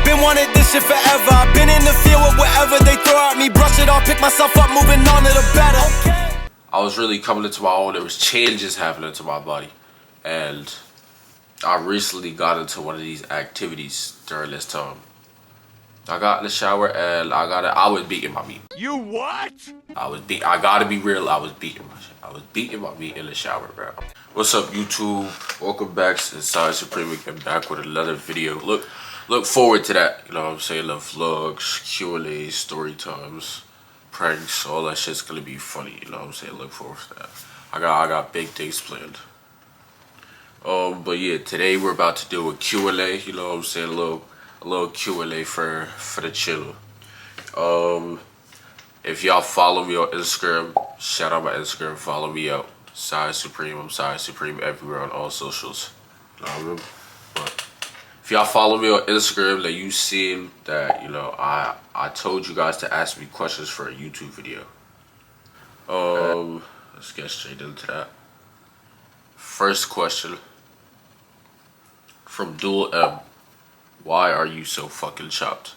Been wanting this shit forever. I've been in the field with whatever they throw at me. Brush it off, pick myself up, moving on to the better. I was really coming into my own. There was changes happening to my body. And I recently got into one of these activities during this time. I got in the shower and I was beating my meat. You what? I gotta be real, I was beating my shit. I was beating my meat in the shower, bro. What's up, YouTube? Welcome back to SiahSupreme again, back with another video. Look forward to that. You know what I'm saying? The vlogs, Q&As, story times, pranks, all that shit's gonna be funny. You know what I'm saying? Look forward to that. I got big things planned. But yeah, today we're about to do a Q&A. You know what I'm saying? A little Q&A for the channel. If y'all follow me on Instagram, shout out my Instagram, follow me out. SiahSupreme, I'm SiahSupreme everywhere on all socials. You know what I mean? But if y'all follow me on Instagram, then you seen that, you know, I told you guys to ask me questions for a YouTube video. Let's get straight into that. First question from Dual M. Why are you so fucking chopped?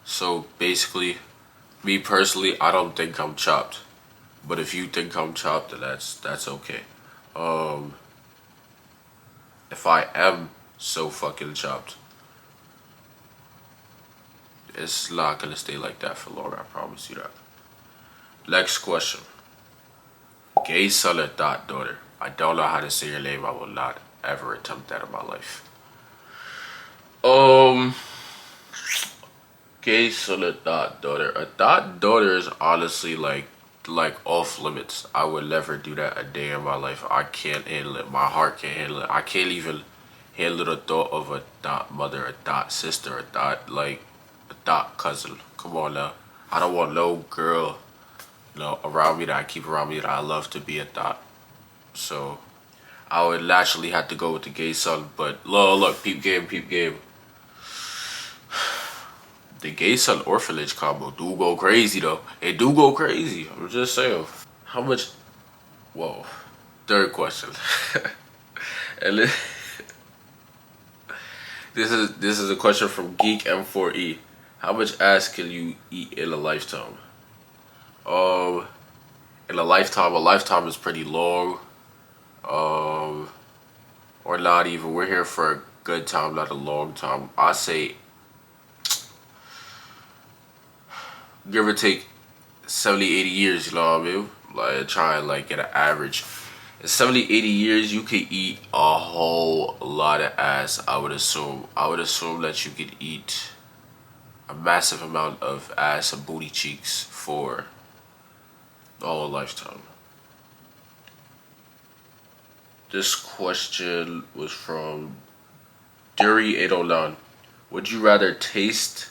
So basically, me personally, I don't think I'm chopped. But if you think I'm chopped, then that's okay. If I am so fucking chopped, it's not gonna stay like that for long, I promise you that. Next question. Gay son or dot daughter? I don't know how to say your name. I will not ever attempt that in my life. Gay son or dot daughter? A dot daughter is honestly like off limits. I would never do that a day in my life. I can't handle it. My heart can't handle it. I can't even handle the thought of a dot mother, a dot sister, a dot a dot cousin. Come on now. I don't want no girl, you know, around me that I keep around me that I love to be a dot. So I would naturally have to go with the gay son. But look, peep game. The gay son orphanage combo do go crazy though. It do go crazy. I'm just saying. How much? Whoa. Third question. And this is a question from Geek M4E. How much ass can you eat in a lifetime? In a lifetime is pretty long. Or not even. We're here for a good time, not a long time. I say, give or take 70, 80 years, you know what I mean? Like, try and get an average. In 70, 80 years, you could eat a whole lot of ass, I would assume. I would assume that you could eat a massive amount of ass and booty cheeks for a whole lifetime. This question was from Dury809. Would you rather taste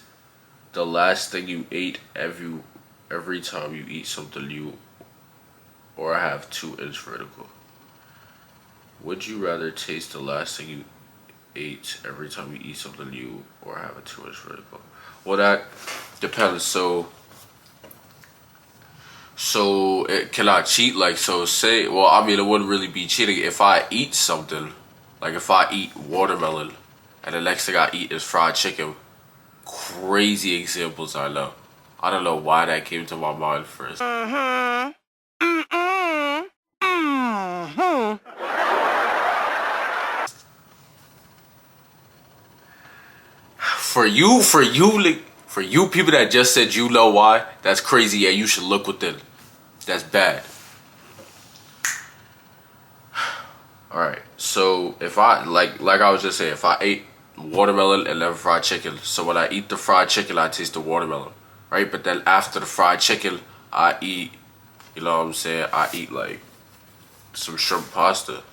the last thing you ate every time you eat something new, or have 2-inch vertical? Would you rather taste the last thing you ate every time you eat something new, or have a 2-inch vertical? Well, that depends. So can I cheat? Say, well, I mean, it wouldn't really be cheating if I eat something, like if I eat watermelon and the next thing I eat is fried chicken. Crazy examples, I know. I don't know why that came to my mind first. For you people that just said you know why, that's crazy. Yeah, you should look within. That's bad. Alright, so if I, like I was just saying, if I ate watermelon and then fried chicken, so when I eat the fried chicken, I taste the watermelon, right? But then after the fried chicken, I eat, you know what I'm saying, I eat some shrimp pasta.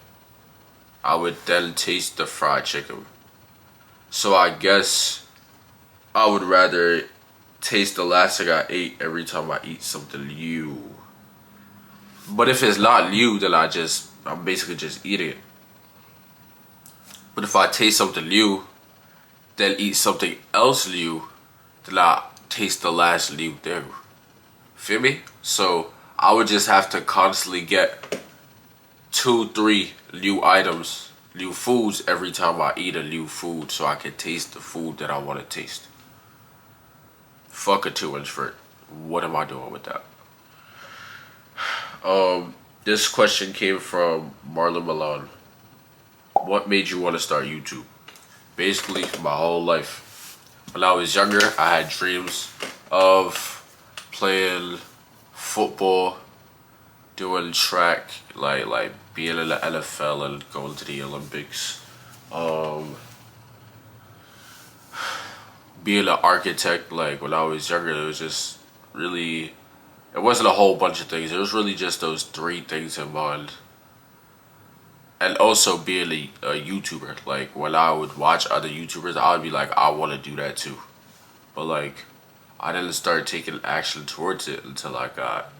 I would then taste the fried chicken. So I guess I would rather taste the last thing I ate every time I eat something new. But if it's not new, then I'm basically just eating it. But if I taste something new, then eat something else new, then I taste the last new thing. Feel me? So I would just have to constantly get 2, 3 new items, new foods every time I eat a new food so I can taste the food that I want to taste. Fuck a 2-inch vert. What am I doing with that? This question came from Marlon Milan. What made you want to start YouTube? Basically, my whole life. When I was younger, I had dreams of playing football, doing track, like being in the NFL and going to the Olympics. Being an architect, like when I was younger, it was just really, it wasn't a whole bunch of things. It was really just those 3 things in mind. And also being a YouTuber. Like when I would watch other YouTubers, I would be like, I want to do that too. But like, I didn't start taking action towards it until I got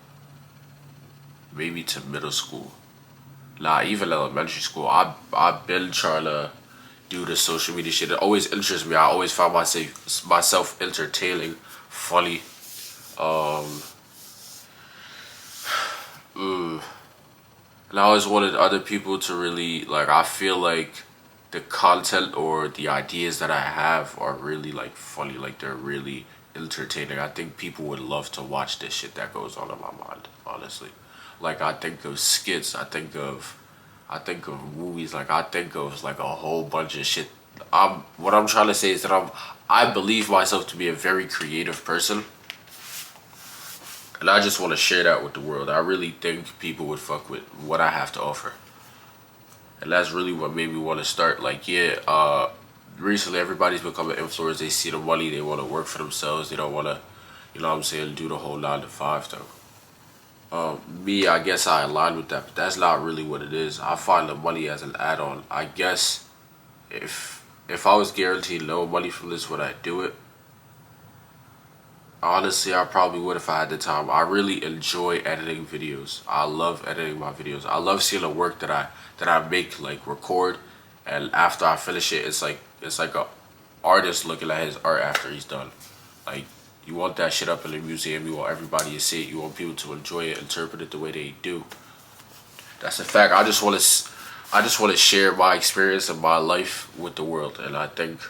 maybe to middle school. Nah, even elementary school. I've been trying to do the social media shit. It always interests me. I always found myself entertaining, funny. And I always wanted other people to really, like, I feel like the content or the ideas that I have are really, like, funny. Like, they're really entertaining. I think people would love to watch this shit that goes on in my mind, honestly. Like, I think of skits, I think of movies, like, I think of, like, a whole bunch of shit. What I'm trying to say is that I believe myself to be a very creative person. And I just want to share that with the world. I really think people would fuck with what I have to offer. And that's really what made me want to start. Like, yeah, recently everybody's becoming influencers. They see the money. They want to work for themselves. They don't want to, you know what I'm saying, do the whole 9 to 5 though. Me, I guess I align with that. But that's not really what it is. I find the money as an add-on. I guess if I was guaranteed no money from this, would I do it? Honestly, I probably would if I had the time. I really enjoy editing videos. I love editing my videos. I love seeing the work that I make, like record, and after I finish it, it's like a artist looking at his art after he's done. Like, you want that shit up in the museum. You want everybody to see it. You want people to enjoy it, interpret it the way they do. That's a fact. I just want to share my experience and my life with the world, and I think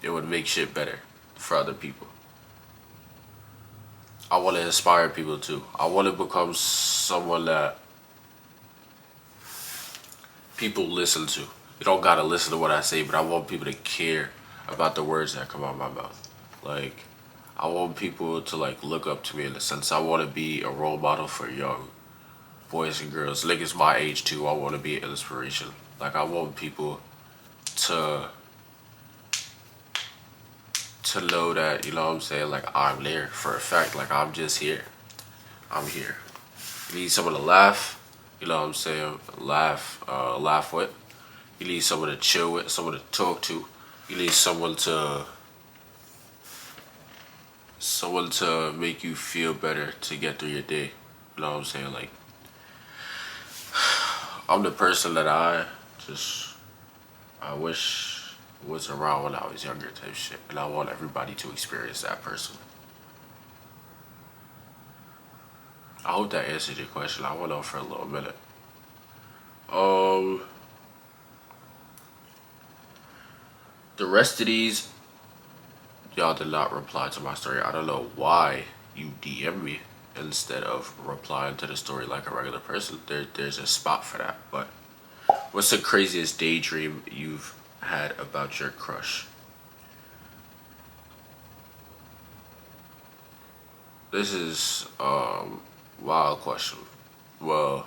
it would make shit better for other people. I want to inspire people too. I want to become someone that people listen to. You don't gotta listen to what I say, but I want people to care about the words that come out of my mouth. Like, I want people to like look up to me in a sense. I want to be a role model for young boys and girls. Niggas my age too. I want to be an inspiration. Like, I want people to know that, you know what I'm saying, like, I'm there for a fact. Like, I'm just here. I'm here. You need someone to laugh, you know what I'm saying, laugh with. You need someone to chill with, someone to talk to. You need someone to make you feel better to get through your day. You know what I'm saying? Like, I'm the person that I wish was around when I was younger type shit. And I want everybody to experience that person. I hope that answered your question. I went on for a little minute. The rest of these, y'all did not reply to my story. I don't know why you DM me instead of replying to the story like a regular person. There's a spot for that. But what's the craziest daydream you've had about your crush? This is wild question. Well,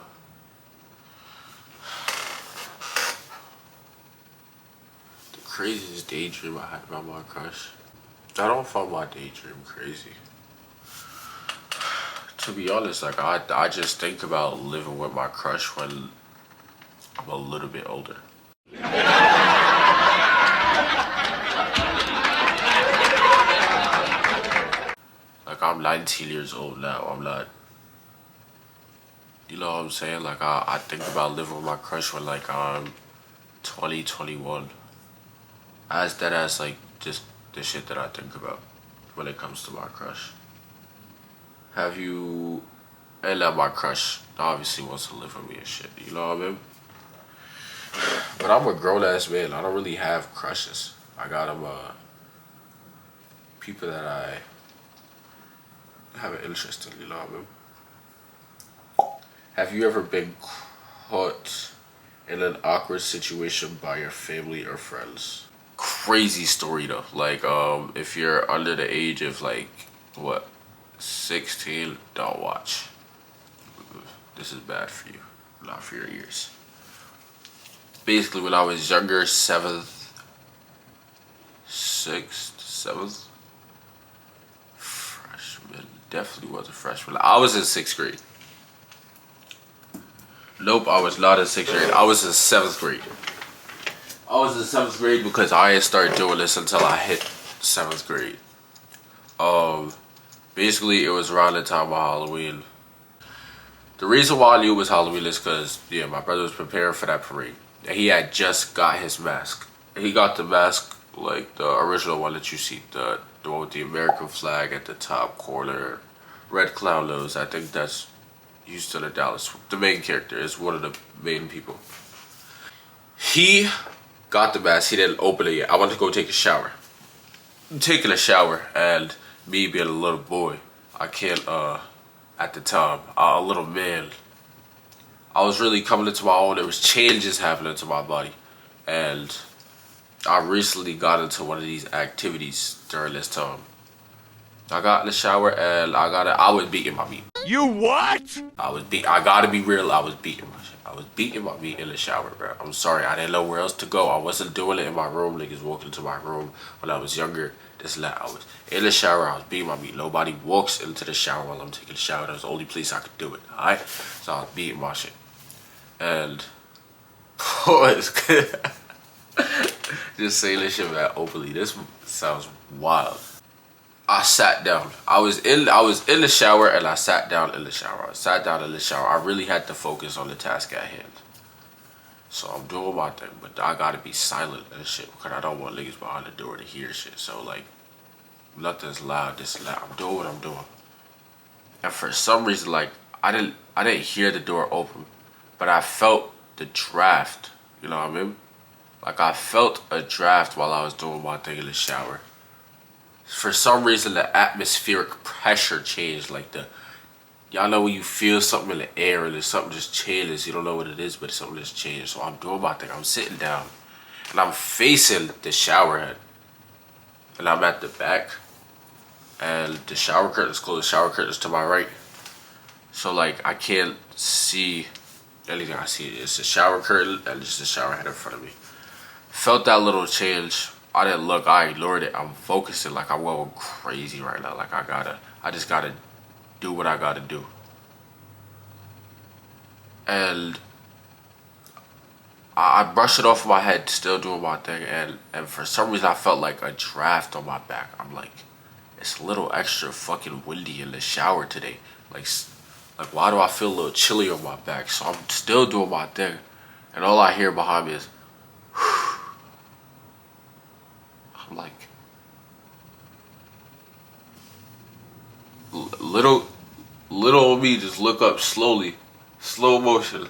the craziest daydream I had about my crush. I don't find my daydream crazy. To be honest, like, I just think about living with my crush when I'm a little bit older. Like, I'm 19 years old now. I'm not, you know what I'm saying? Like, I think about living with my crush when, like, I'm 20, 21. That's like just the shit that I think about when it comes to my crush. Have you, and that my crush obviously wants to live with me and shit, you know what I mean? But I'm a grown ass man. I don't really have crushes. I got them people that I have an interest in. You know what I mean? Have you ever been caught in an awkward situation by your family or friends? Crazy story though. Like if you're under the age of like what 16, don't watch. This is bad for you, not for your ears. Basically, when I was younger, 7th, 6th, 7th, freshman, definitely was a freshman. I was in 6th grade. Nope, I was not in 6th grade. I was in 7th grade. I was in 7th grade because I didn't start doing this until I hit 7th grade. Basically, it was around the time of Halloween. The reason why I knew it was Halloween is because, yeah, my brother was preparing for that parade. And he had just got his mask. He got the mask, like the original one that you see, the one with the American flag at the top corner, red clown nose. I think that's Houston or Dallas. The main character is one of the main people. He got the mask. He didn't open it yet. I went to go take a shower. I'm taking a shower, and me being a little boy, I can't, at the time, a little man, I was really coming into my own. There was changes happening to my body. And I recently got into one of these activities during this time. I got in the shower and I was beating my meat. You what? I gotta be real, I was beating my shit. I was beating my meat in the shower, bro. I'm sorry, I didn't know where else to go. I wasn't doing it in my room. Niggas walked into my room when I was younger. I was in the shower, I was beating my meat. Nobody walks into the shower while I'm taking a shower. That was the only place I could do it, alright? So I was beating my shit. And, boys, just saying this shit man openly. This sounds wild. I sat down. I was in the shower and I sat down in the shower. I really had to focus on the task at hand. So I'm doing my thing, but I gotta be silent and shit because I don't want niggas behind the door to hear shit. So like, nothing's loud, this loud. I'm doing what I'm doing. And for some reason, like, I didn't hear the door open, but I felt the draft. You know what I mean? Like I felt a draft while I was doing my thing in the shower. For some reason, the atmospheric pressure changed. Like y'all know when you feel something in the air and there's something just changes. You don't know what it is, but something just changed. So I'm doing my thing. I'm sitting down and I'm facing the shower head. And I'm at the back. And the shower curtain's closed. The shower curtain's to my right. So like I can't see anything. I see it's a shower curtain and just the shower head in front of me. Felt that little change. I didn't look. I ignored it. I'm focusing. Like I'm going crazy right now. Like I just gotta do what I gotta do. And I brushed it off my head, still doing my thing, and for some reason I felt like a draft on my back. I'm like, it's a little extra fucking windy in the shower today. Like why do I feel a little chilly on my back? So I'm still doing my thing, and all I hear behind me is, I'm like, little old me just look up slowly, slow motion,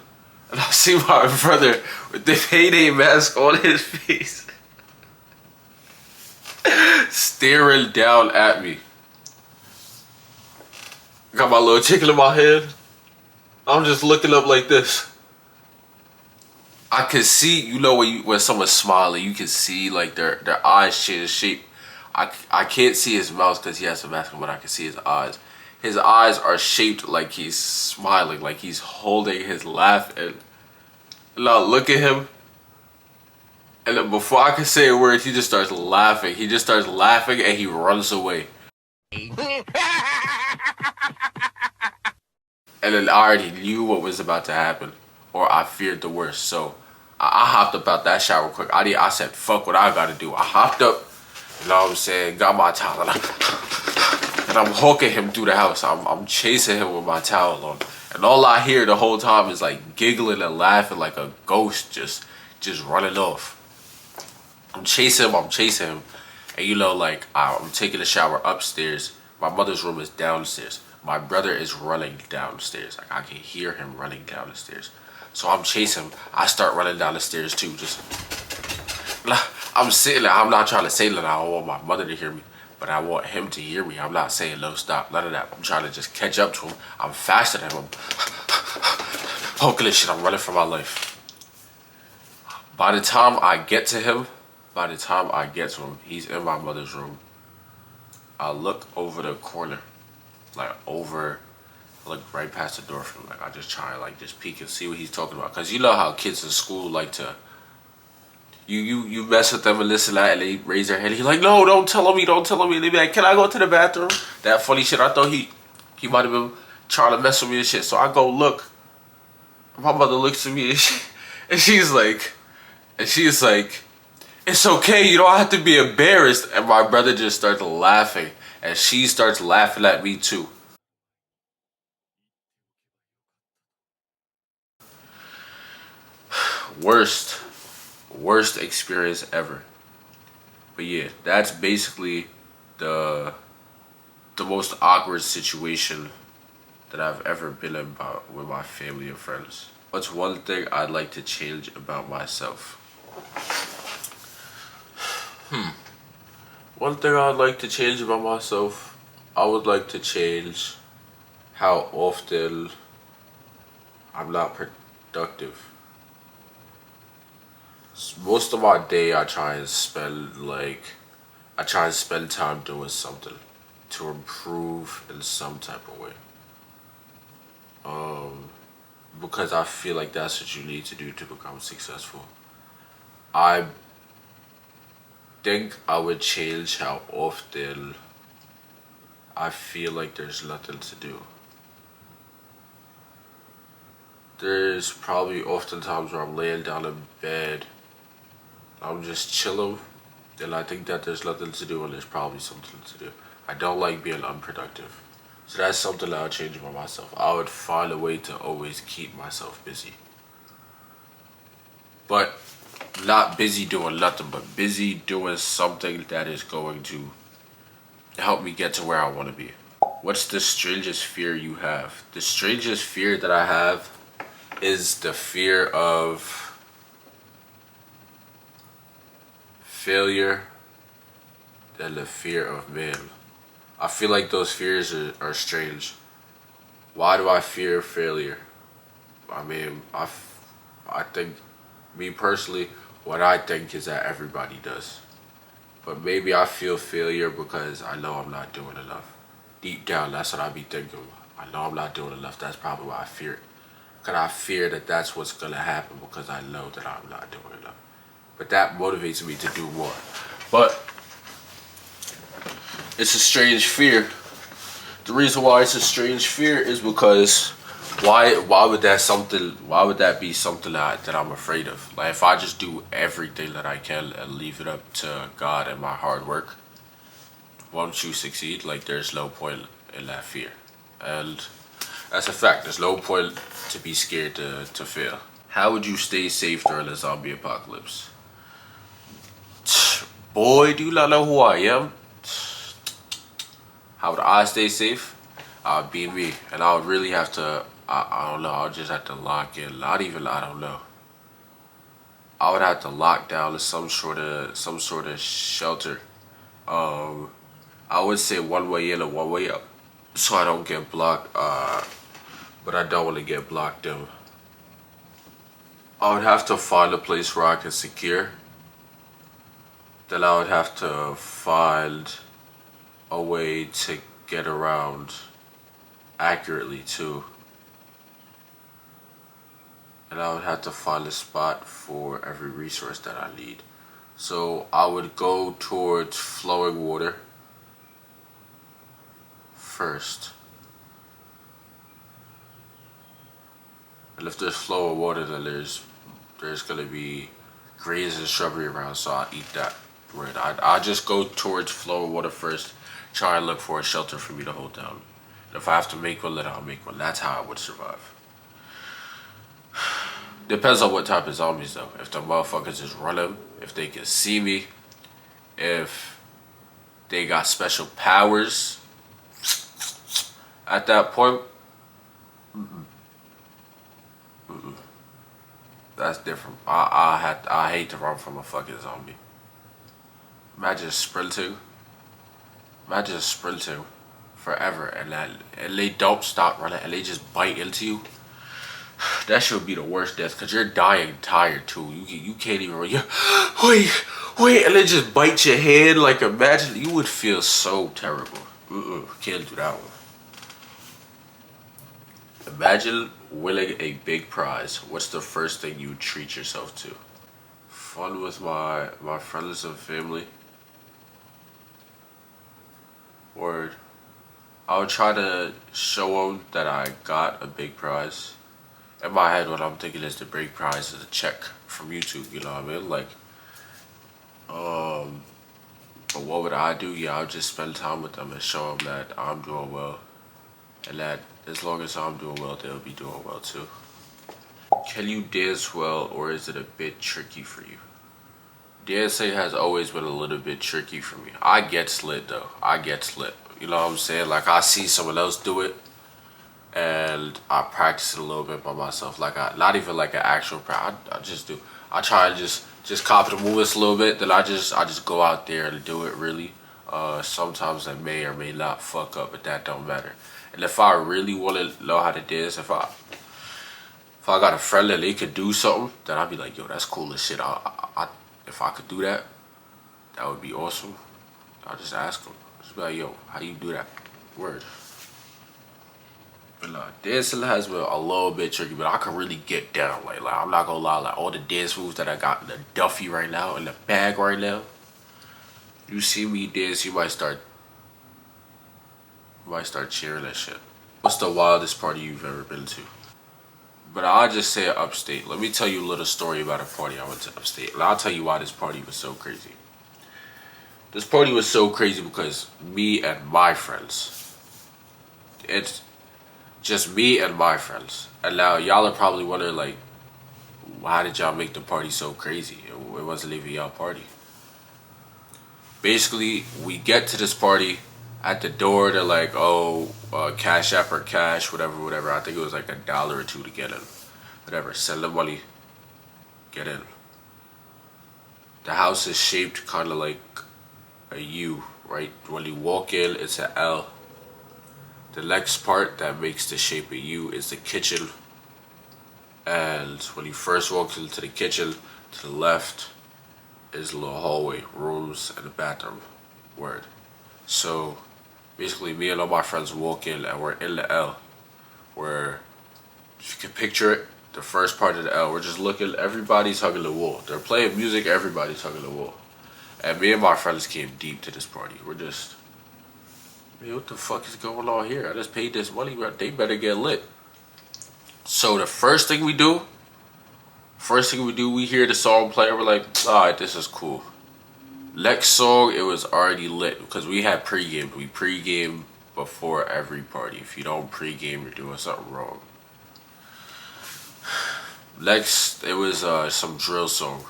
and I see my brother with the payday mask on his face, staring down at me. Got my little chicken in my hand. I'm just looking up like this. I can see, you know, when someone's smiling, you can see like their eyes change shape. I can't see his mouth because he has a mask on, but I can see his eyes. His eyes are shaped like he's smiling, like he's holding his laugh. And I look at him, and then before I can say a word, he just starts laughing. He just starts laughing and he runs away. And then I already knew what was about to happen, or I feared the worst. So I hopped up out that shower quick. I said, fuck what I gotta do. I hopped up, you know what I'm saying, got my towel, and I'm hooking him through the house. I'm chasing him with my towel on. And all I hear the whole time is like giggling and laughing like a ghost just running off. I'm chasing him. And you know, like, I'm taking a shower upstairs. My mother's room is downstairs. My brother is running downstairs. Like, I can hear him running down the stairs. So I'm chasing him. I start running down the stairs too. Just I'm sitting there. I'm not trying to say that I don't want my mother to hear me, but I want him to hear me. I'm not saying no, stop, none of that. I'm trying to just catch up to him. I'm faster than him. Poking this shit. I'm running for my life. By the time I get to him, he's in my mother's room. I look over the corner, like over, look right past the door from him. Like I just try to like just peek and see what he's talking about. Cause you know how kids in school like to, you mess with them and listen to that and they raise their hand. He's like, no, don't tell me. And they be like, can I go to the bathroom? That funny shit. I thought he might have been trying to mess with me and shit. So I go look. My mother looks at me and she's like, it's okay, you don't have to be embarrassed. And my brother just starts laughing. And she starts laughing at me too. Worst experience ever. But yeah, that's basically the most awkward situation that I've ever been in with my family and friends. What's one thing I'd like to change about myself? One thing I'd like to change about myself, I would like to change how often I'm not productive. Most of my day I try and spend time doing something to improve in some type of way. Because I feel like that's what you need to do to become successful. I think I would change how often I feel like there's nothing to do. There's probably often times where I'm laying down in bed, I'm just chilling, and I think that there's nothing to do and there's probably something to do. I don't like being unproductive. So that's something that I would change about myself. I would find a way to always keep myself busy. But not busy doing nothing, but busy doing something that is going to help me get to where I want to be. What's the strangest fear you have? The strangest fear that I have is the fear of failure and the fear of man. I feel like those fears are strange. Why do I fear failure? I mean, I think, me personally, what I think is that everybody does. But maybe I feel failure because I know I'm not doing enough. Deep down, that's what I be thinking. I know I'm not doing enough. That's probably why I fear it. Because I fear that that's what's going to happen because I know that I'm not doing enough. But that motivates me to do more. But it's a strange fear. The reason why it's a strange fear is because why would that be something that I'm afraid of? Like if I just do everything that I can and leave it up to God and my hard work, won't you succeed? Like there's no point in that fear. And that's a fact. There's no point to be scared to fail. How would you stay safe during a zombie apocalypse? Boy, do you not know who I am? How would I stay safe? I'd be me. And I would really have to, I don't know, I would just have to lock in. I don't know. I would have to lock down to some sort of shelter. I would say one way in and one way out. So I don't get blocked, but I don't want to get blocked in. I would have to find a place where I can secure. Then I would have to find a way to get around accurately too. And I would have to find a spot for every resource that I need. So I would go towards flowing water first. And if there's flowing water, then there's gonna be greens and shrubbery around, so I'll eat that. Right. I just go towards flowing water first, try and look for a shelter for me to hold down. And if I have to make one, then I'll make one. That's how I would survive. Depends on what type of zombies though. If the motherfuckers is running, if they can see me, if they got special powers, at that point, that's different. I hate to run from a fucking zombie. Imagine sprinting. Imagine sprinting forever and they don't stop running and they just bite into you. That should be the worst death because you're dying tired too. You can't even run. Wait, and they just bite your head. Like imagine you would feel so terrible. Can't do that one. Imagine winning a big prize. What's the first thing you treat yourself to? Fun with my friends and family. Or I would try to show them that I got a big prize. In my head, what I'm thinking is the big prize is a check from YouTube. You know what I mean? Like, but what would I do? Yeah, I'll just spend time with them and show them that I'm doing well, and that as long as I'm doing well, they'll be doing well too. Can you dance well, or is it a bit tricky for you? Dancing has always been a little bit tricky for me. I get slit though. I get slit. You know what I'm saying? Like I see someone else do it, and I practice it a little bit by myself. Like not even like an actual practice. I just do. I try to just copy the movements a little bit. Then I just go out there and do it really. Sometimes I may or may not fuck up, but that don't matter. And if I really want to know how to dance, if I got a friend that they could do something, then I'd be like, yo, that's cool as shit. If I could do that, that would be awesome. I'll just ask them. Just be like, yo, how you do that? Word. But dancing has been a little bit tricky, but I can really get down. Like I'm not gonna lie, like all the dance moves that I got in the Duffy right now, in the bag right now. You see me dance, you might start cheering that shit. What's the wildest party you've ever been to? But I'll just say upstate. Let me tell you a little story about a party I went to upstate. And I'll tell you why this party was so crazy. This party was so crazy because me and my friends. It's just me and my friends. And now y'all are probably wondering like, how did y'all make the party so crazy? It wasn't even y'all party. Basically, we get to this party. At the door, they're like, oh, cash app or cash, whatever. I think it was like $1 or $2 to get in. Whatever, send the money, get in. The house is shaped kind of like a U, right? When you walk in, it's an L. The next part that makes the shape of U is the kitchen. And when you first walk into the kitchen, to the left is a little hallway, rooms, and a bathroom. Word. So basically, me and all my friends walk in and we're in the L, where if you can picture it, the first part of the L, we're just looking, everybody's hugging the wall. They're playing music, everybody's hugging the wall. And me and my friends came deep to this party. We're just, man, what the fuck is going on here? I just paid this money, they better get lit. So the first thing we do, we hear the song play, and we're like, alright, this is cool. Next song, it was already lit because we had pregame. We pregame before every party. If you don't pregame, you're doing something wrong. Next, it was some drill song.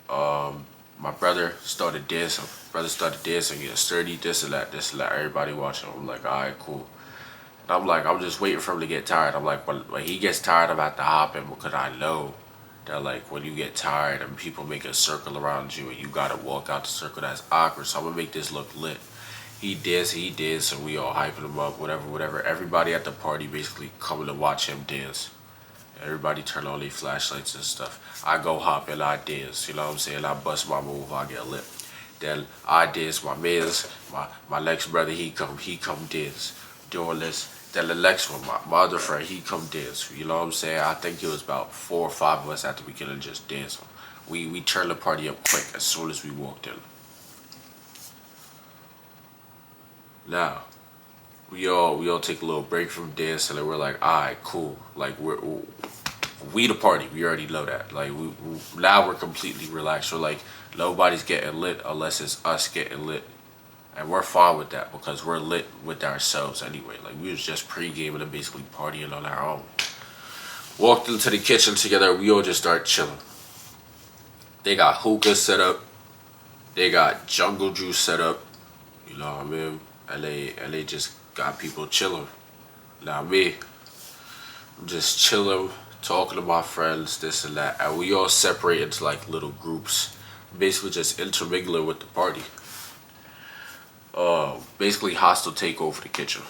My brother started dancing. Getting sturdy, this and that. Everybody watching. I'm like, alright, cool. And I'm just waiting for him to get tired. I'm like, when he gets tired, I'm about to hop in because I know that like when you get tired and people make a circle around you and you gotta walk out the circle, that's awkward. So I'm gonna make this look lit. He did, so we all hyping him up, whatever. Everybody at the party basically coming to watch him dance. Everybody turn on their flashlights and stuff. I go hop and I dance, you know what I'm saying? I bust my move, I get lit. Then I dance, my mans, my next brother, he come dance, doing this. Then the next one, my other friend, he come dance. You know what I'm saying? I think it was about 4 or 5 of us after we could just dance. We turned the party up quick as soon as we walked in. Now, we all take a little break from dancing and we're like, alright, cool. Like we the party. We already know that. Like now we're completely relaxed. We're like nobody's getting lit unless it's us getting lit. And we're fine with that because we're lit with ourselves anyway. Like we was just pre-gaming and basically partying on our own. Walked into the kitchen together, we all just start chilling. They got hookah set up. They got jungle juice set up. You know what I mean? And they just got people chilling. Now me, I'm just chilling, talking to my friends, this and that, and we all separate into like little groups, basically just intermingling with the party. Basically hostile take over the kitchen.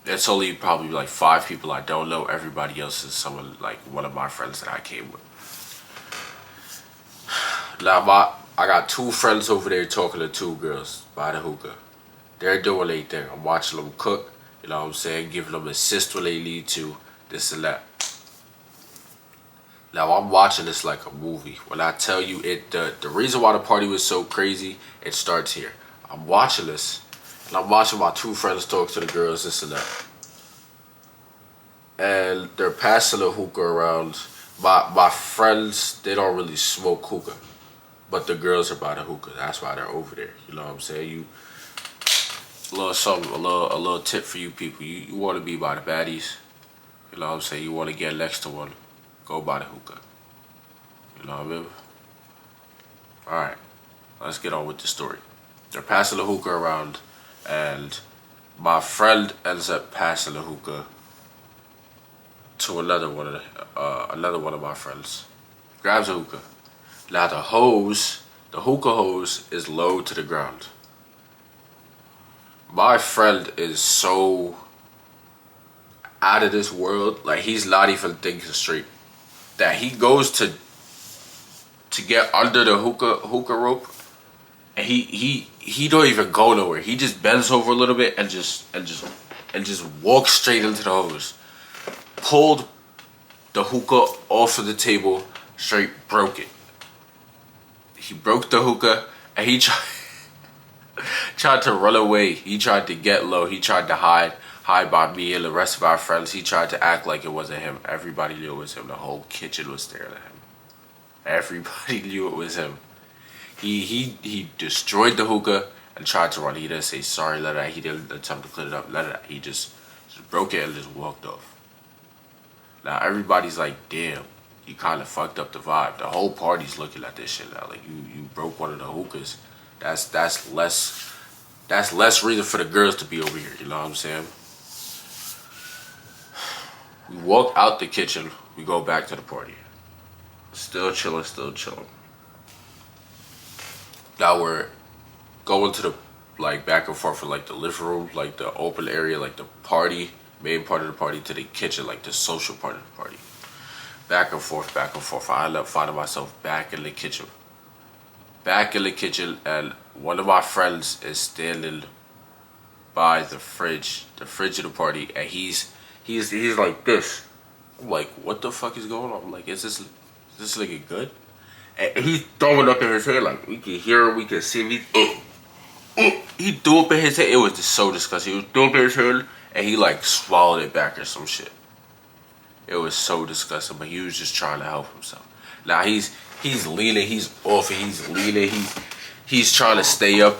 It's only probably like 5 people I don't know. Everybody else is someone like one of my friends that I came with. Now I got 2 friends over there talking to 2 girls by the hookah. They're doing their thing. I'm watching them cook. You know what I'm saying? Giving them assist when they need to. This and that. Now I'm watching this like a movie. When I tell you the reason why the party was so crazy, it starts here. I'm watching this, and I'm watching my 2 friends talk to the girls, this and that. And they're passing the hookah around. My friends, they don't really smoke hookah, but the girls are by the hookah. That's why they're over there. You know what I'm saying? A little something, a little tip for you people. You want to be by the baddies. You know what I'm saying? You want to get next to one. Go by the hookah. You know what I mean? Alright, let's get on with the story. They're passing the hookah around, and my friend ends up passing the hookah to another one of my friends. Grabs a hookah. Now the hookah hose is low to the ground. My friend is so out of this world, like he's not even thinking straight, that he goes to get under the hookah rope, and he don't even go nowhere. He just bends over a little bit and just walks straight into the hose. Pulled the hookah off of the table, straight broke it. He broke the hookah, and he tried to run away. He tried to get low. He tried to hide by me and the rest of our friends. He tried to act like it wasn't him. Everybody knew it was him. The whole kitchen was staring at him. Everybody knew it was him. He destroyed the hookah and tried to run. He didn't say sorry, he didn't attempt to clean it up, He just broke it and just walked off. Now everybody's like, damn, you kind of fucked up the vibe. The whole party's looking at this shit now. Like you broke one of the hookahs. That's less reason for the girls to be over here. You know what I'm saying? We walk out the kitchen. We go back to the party. Still chilling. Now we're going to the back and forth from the living room, the open area, the party, main part of the party, to the kitchen, the social part of the party. Back and forth. I end up finding myself back in the kitchen. And one of my friends is standing by the fridge of the party, and he's like this. I'm like, what the fuck is going on? I'm like, is this nigga good? And he's throwing up in his head, we can hear him, we can see him. He threw up in his head. It was just so disgusting. He was threw up in his head, and he swallowed it back or some shit. It was so disgusting, but he was just trying to help himself. Now he's leaning, he's off, he's leaning, he's trying to stay up.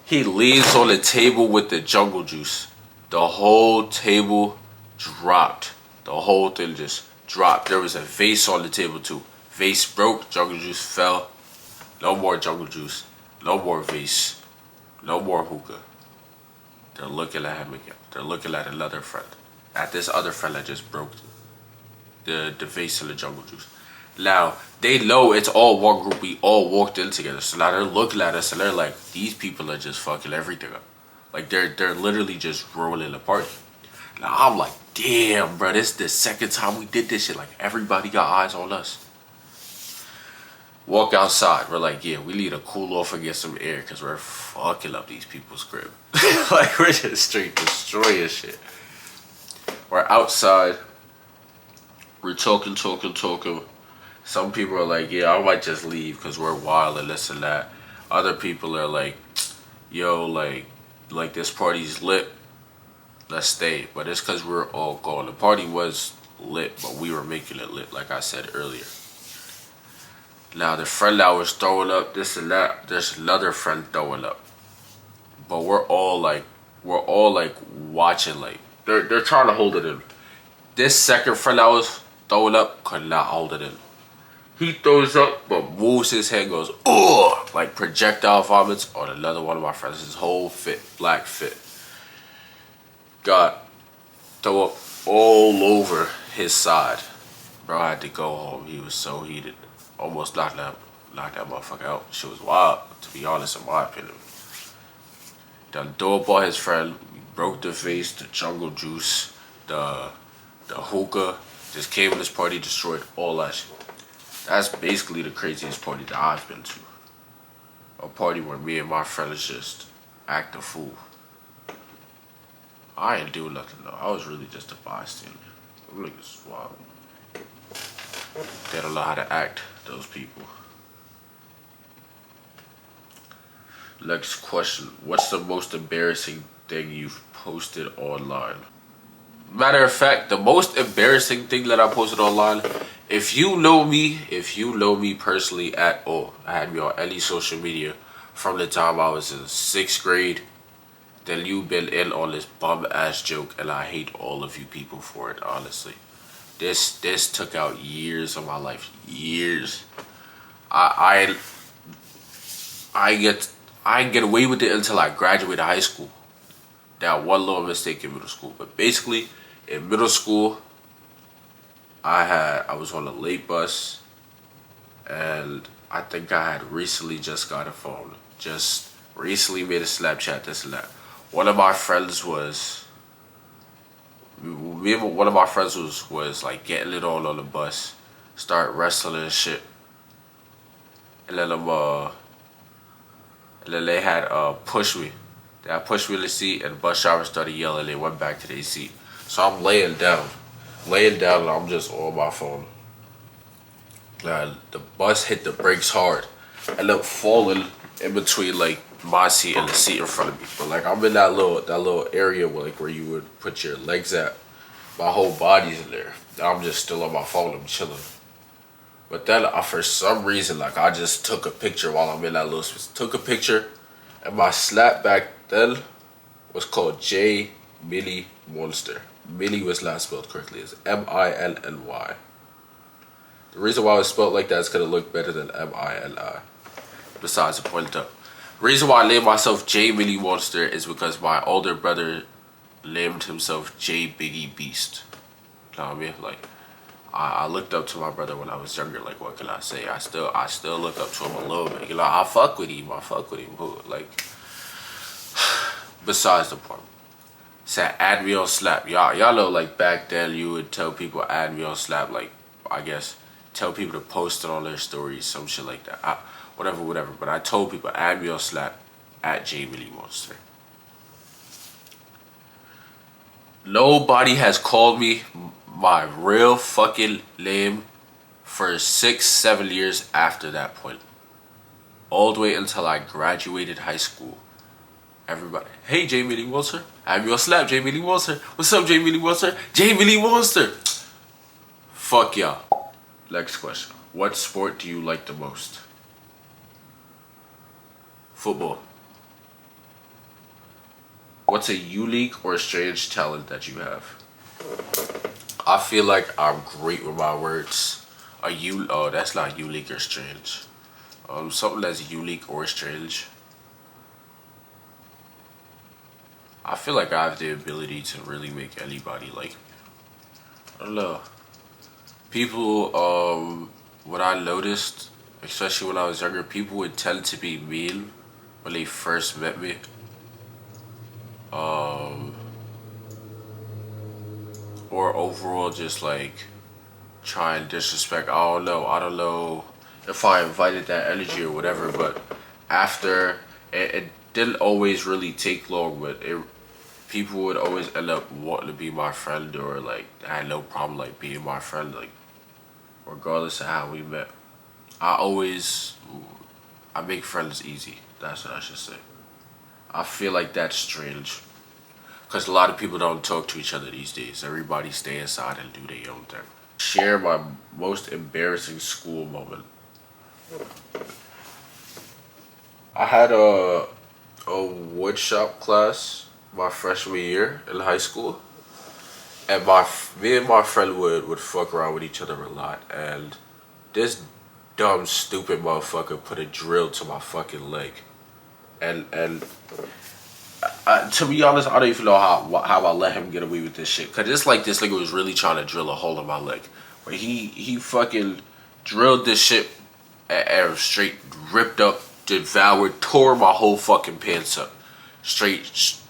He leans on the table with the jungle juice. The whole table dropped. The whole thing just dropped. There was a vase on the table too. Vase broke, jungle juice fell. No more jungle juice. No more vase. No more hookah. They're looking at him again. They're looking at another friend. At this other friend that just broke the vase and the jungle juice. Now, they know it's all one group. We all walked in together. So now they're looking at us and they're like, these people are just fucking everything up. They're literally just ruining the party. Now I'm like, damn, bro, this is the second time we did this shit. Everybody got eyes on us. Walk outside. We're like, yeah, we need to cool off and get some air because we're fucking up these people's crib. We're just straight destroying shit. We're outside. We're talking. Some people are like, yeah, I might just leave because we're wild and this and that. Other people are like, yo, like this party's lit. Let's stay. But it's because we're all going. The party was lit, but we were making it lit, like I said earlier. Now, the friend that was throwing up, this and that, there's another friend throwing up. But we're all watching, they're trying to hold it in. This second friend that was throwing up could not hold it in. He throws up, but moves his head, goes, ugh, projectile vomits on another one of my friends. His whole black fit. Got throw up all over his side. Bro had to go home. He was so heated. Almost knocked that motherfucker out. Shit was wild, to be honest, in my opinion. Done dope by his friend. We broke the face, the jungle juice, the hookah. Just came to this party, destroyed all that shit. That's basically the craziest party that I've been to. A party where me and my friends just act a fool. I ain't do nothing though. I was really just a bystander. Them niggas wild. They don't know how to act, those people. Next question. What's the most embarrassing thing you've posted online? Matter of fact, the most embarrassing thing that I posted online, if you know me personally at all, I had me on any social media from the time I was in 6th grade, then you've been in on this bum ass joke, and I hate all of you people for it, honestly. This took out years of my life. Years. I get away with it until I graduated high school. That one little mistake in middle school. But basically, in middle school, I was on a late bus, and I think I had recently just got a phone. Just recently made a Snapchat, this and that. One of my friends was like getting it on the bus, start wrestling and shit. And then they had pushed me. They had pushed me in the seat, and the bus driver started yelling. They went back to their seat. So I'm laying down, and I'm just on my phone. And the bus hit the brakes hard, and I'm falling in between like my seat and the seat in front of me. But like I'm in that little area where you would put your legs at. My whole body's in there. I'm just still on my phone. I'm chilling. But then for some reason, like I just took a picture while I'm in that little space. Took a picture, and my slap back then was called J Millie Monster. Millie was not spelled correctly. It's Millny. The reason why it was spelled like that is because it looked better than Mili. Besides the point though. The reason why I named myself J Millie Monster is because my older brother named himself J Biggie Beast. You know what I mean? Like I looked up to my brother when I was younger. Like, what can I say? I still look up to him a little bit. You know, I fuck with him. Like, besides the point. Said add me on Slap. Y'all know, like back then you would tell people add me on Slap. Like, I guess tell people to post it on their stories, some shit like that. Whatever. But I told people add me on Slap at J Millie Monster. Nobody has called me my real fucking name for 6-7 years after that point. All the way until I graduated high school. Everybody, hey J Millie Monster, add me on Slap, J Millie Monster. What's up, J Millie Monster? J Millie Monster. Fuck y'all. Next question. What sport do you like the most? Football. What's a unique or strange talent that you have? I feel like I'm great with my words. Oh, that's not unique or strange. Something that's unique or strange. I feel like I have the ability to really make anybody like me. I don't know. People, what I noticed, especially when I was younger, people would tend to be mean when they first met me. Or overall just like try and disrespect. I don't know if I invited that energy or whatever, but after it didn't always really take long, but people would always end up wanting to be my friend, or like I had no problem like being my friend, like regardless of how we met. I make friends easy. That's what I should say. I feel like that's strange. Because a lot of people don't talk to each other these days. Everybody stay inside and do their own thing. Share my most embarrassing school moment. I had a woodshop class my freshman year in high school. And me and my friend would fuck around with each other a lot. And this dumb, stupid motherfucker put a drill to my fucking leg. And to be honest, I don't even know how I let him get away with this shit. Cause it's like this nigga was really trying to drill a hole in my leg. But he fucking drilled this shit and straight ripped up, devoured, tore my whole fucking pants up. Straight,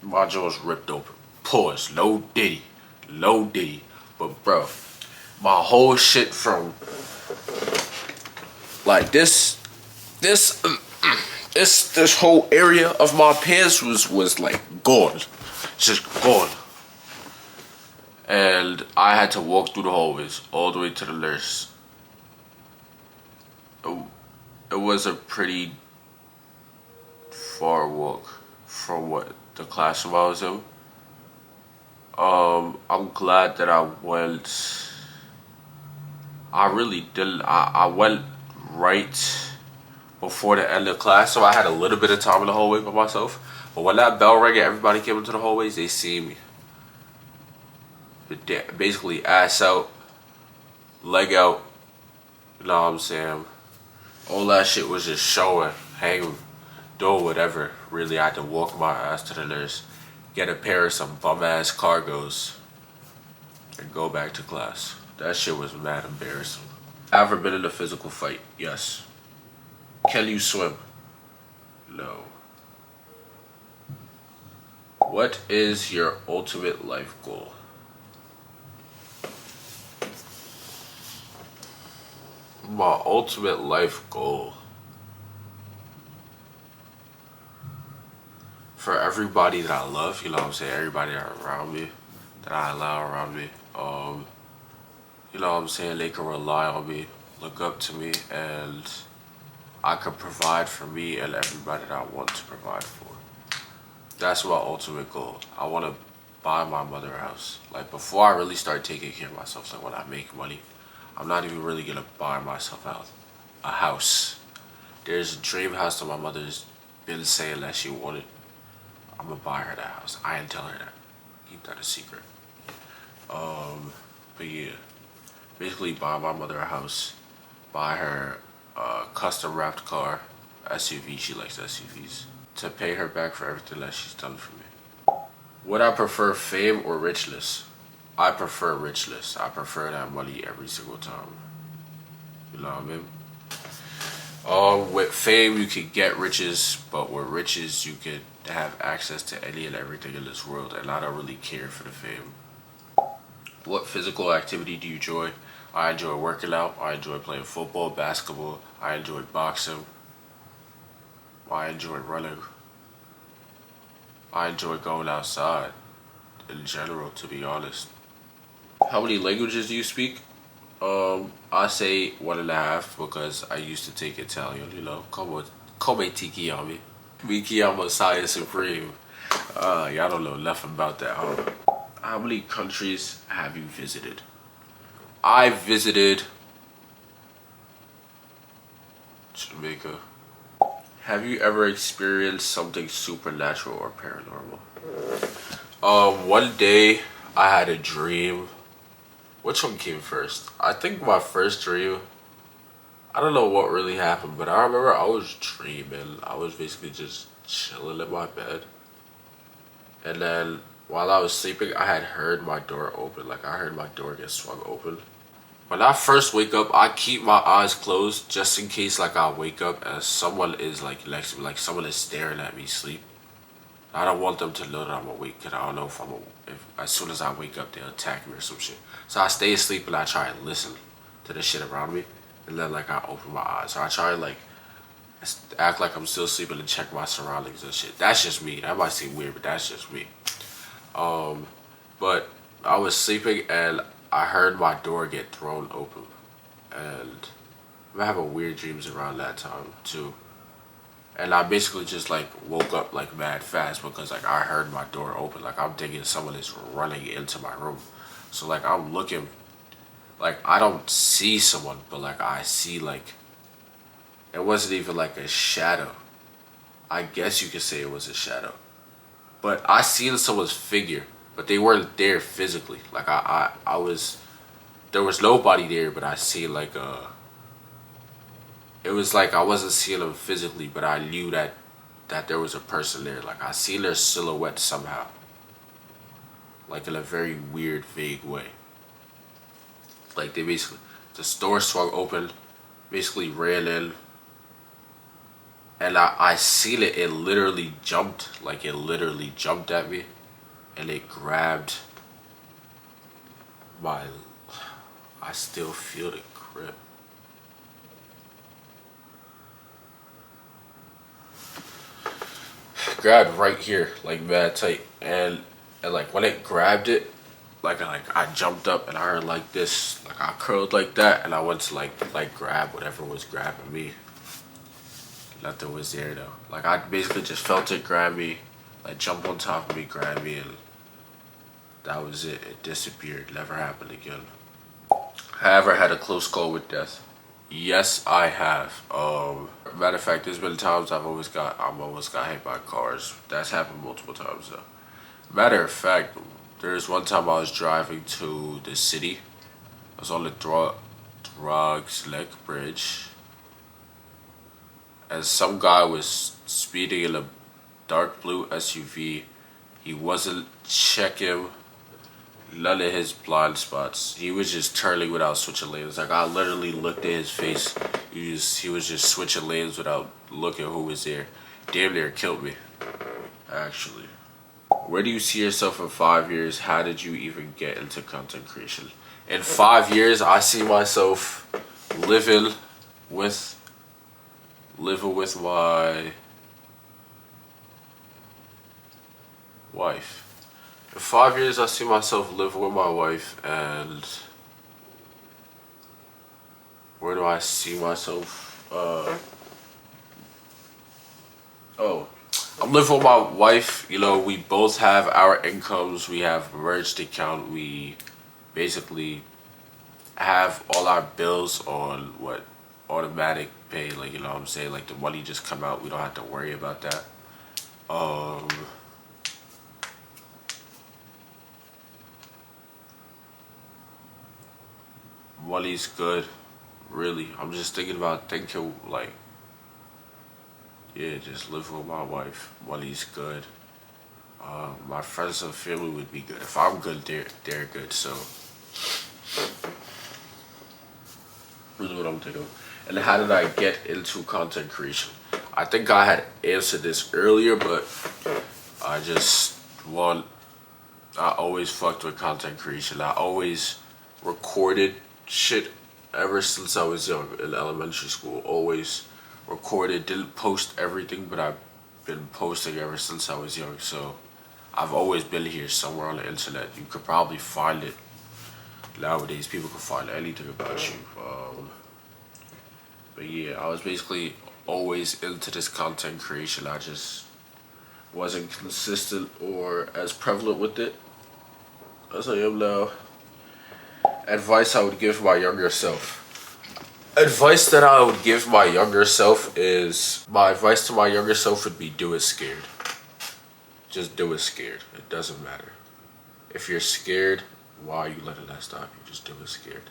my jaws ripped open. Pause. Low diddy. Low diddy. But bro, my whole shit from like this whole area of my pants was like gone. Just gone. And I had to walk through the hallways all the way to the nurse. It was a pretty far walk from what the classroom I was in. I'm glad that I went. I really didn't. I went right before the end of class, so I had a little bit of time in the hallway by myself. But when that bell rang and everybody came into the hallways, they see me. Basically, ass out, leg out. You know what I'm saying? All that shit was just showing, hanging, doing whatever. Really, I had to walk my ass to the nurse, get a pair of some bum ass cargos, and go back to class. That shit was mad embarrassing. Ever been in a physical fight? Yes. Can you swim? No. What is your ultimate life goal? My ultimate life goal for everybody that I love, you know what I'm saying, everybody around me, that I allow around me, you know what I'm saying, they can rely on me, look up to me, and I can provide for me and everybody that I want to provide for. That's my ultimate goal. I want to buy my mother a house. Like, before I really start taking care of myself, like when I make money, I'm not even really gonna buy myself out a house. There's a dream house that my mother's been saying that she wanted. I'm gonna buy her that house. I didn't tell her that. Keep that a secret. But yeah, basically buy my mother a house, buy her a custom wrapped car, SUV. She likes SUVs. To pay her back for everything that she's done for me. Would I prefer fame or richness? I prefer richness. I prefer that money every single time. You know what I mean? With fame, you can get riches, but with riches, you can have access to any and everything in this world, and I don't really care for the fame. What physical activity do you enjoy? I enjoy working out. I enjoy playing football, basketball. I enjoy boxing. I enjoy running. I enjoy going outside in general, to be honest. How many languages do you speak? I say 1.5 because I used to take Italian, you know. Come ti chiami. Mi chiamo SiahSupreme. Y'all don't know nothing about that, huh? How many countries have you visited? I visited Jamaica. Have you ever experienced something supernatural or paranormal? One day I had a dream. Which one came first? I think my first dream, I don't know what really happened, but I remember I was dreaming. I was basically just chilling in my bed. And then while I was sleeping, I had heard my door open. Like, I heard my door get swung open. When I first wake up, I keep my eyes closed just in case, like, I wake up and someone is, like, next to me. Like, someone is staring at me sleep. I don't want them to know that I'm awake, because I don't know if as soon as I wake up, they'll attack me or some shit. So I stay asleep and I try and listen to the shit around me. And then, like, I open my eyes. So I try and, like, act like I'm still sleeping and check my surroundings and shit. That's just me. That might seem weird, but that's just me. But I was sleeping and I heard my door get thrown open. And I'm having weird dreams around that time, too. And I basically just, like, woke up, like, mad fast because, like, I heard my door open. Like, I'm thinking someone is running into my room. So, like, I'm looking, like, I don't see someone, but, like, I see, like, it wasn't even, like, a shadow. I guess you could say it was a shadow. But I seen someone's figure, but they weren't there physically. Like, I was, there was nobody there, but I see, like, it was like I wasn't seeing them physically, but I knew that there was a person there. Like, I seen their silhouette somehow. Like, in a very weird, vague way. Like they basically, the store swung open, basically ran in, and I seen it. It literally jumped, like it literally jumped at me, and it grabbed my. I still feel the grip. Grabbed right here, like mad tight, and like when it grabbed it, like I jumped up and I heard like this, like I curled like that, and I went to like grab whatever was grabbing me. Nothing was there though. Like I basically just felt it grab me, like jump on top of me, grab me, and that was it. It disappeared. Never happened again. Have I ever had a close call with death? Yes, I have. Matter of fact, there's been times I've almost got hit by cars. That's happened multiple times though. Matter of fact, there's one time I was driving to the city. I was on the Drugs Lake Bridge, and some guy was speeding in a dark blue SUV. He wasn't checking none of his blind spots. He was just turning without switching lanes. Like I literally looked at his face. He was just switching lanes without looking who was there. Damn near killed me, actually. Where do you see yourself in 5 years? How did you even get into content creation? In 5 years, I see myself living with my wife. In 5 years, I see myself living with my wife, and where do I see myself? I'm living with my wife. You know, we both have our incomes. We have a merged account. We basically have all our bills on automatic pay. Like, you know what I'm saying? Like the money just come out. We don't have to worry about that. Money's good, really. I'm just thinking like, yeah, just living with my wife. Money's good. My friends and family would be good. If I'm good, they're good. So, really what I'm thinking. And how did I get into content creation? I think I had answered this earlier, but I always fucked with content creation. I always recorded shit ever since I was young in elementary school. Always recorded, didn't post everything, but I've been posting ever since I was young. So I've always been here somewhere on the internet. You could probably find it. Nowadays, people can find anything about you. But yeah, I was basically always into this content creation. I just wasn't consistent or as prevalent with it as I am now. Advice I would give my younger self. Advice that I would give my younger self is, my advice to my younger self would be do it scared. Just do it scared. It doesn't matter. If you're scared, why are you letting that stop you? Just do it scared.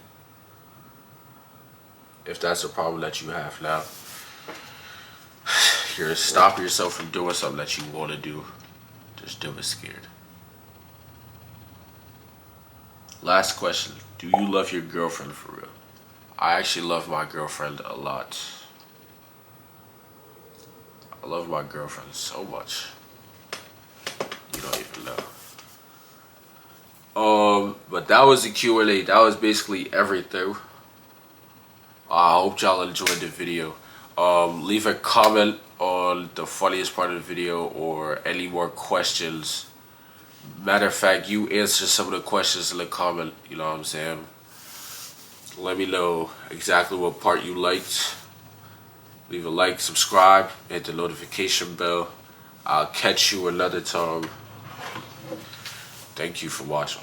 If that's a problem that you have now, you're stopping yourself from doing something that you want to do. Just do it scared. Last question. Do you love your girlfriend for real? I actually love my girlfriend a lot. I love my girlfriend so much. You don't even know. But that was the Q&A. That was basically everything. I hope y'all enjoyed the video. Leave a comment on the funniest part of the video or any more questions. Matter of fact, you answer some of the questions in the comment. You know what I'm saying? Let me know exactly what part you liked. Leave a like, subscribe, hit the notification bell. I'll catch you another time. Thank you for watching.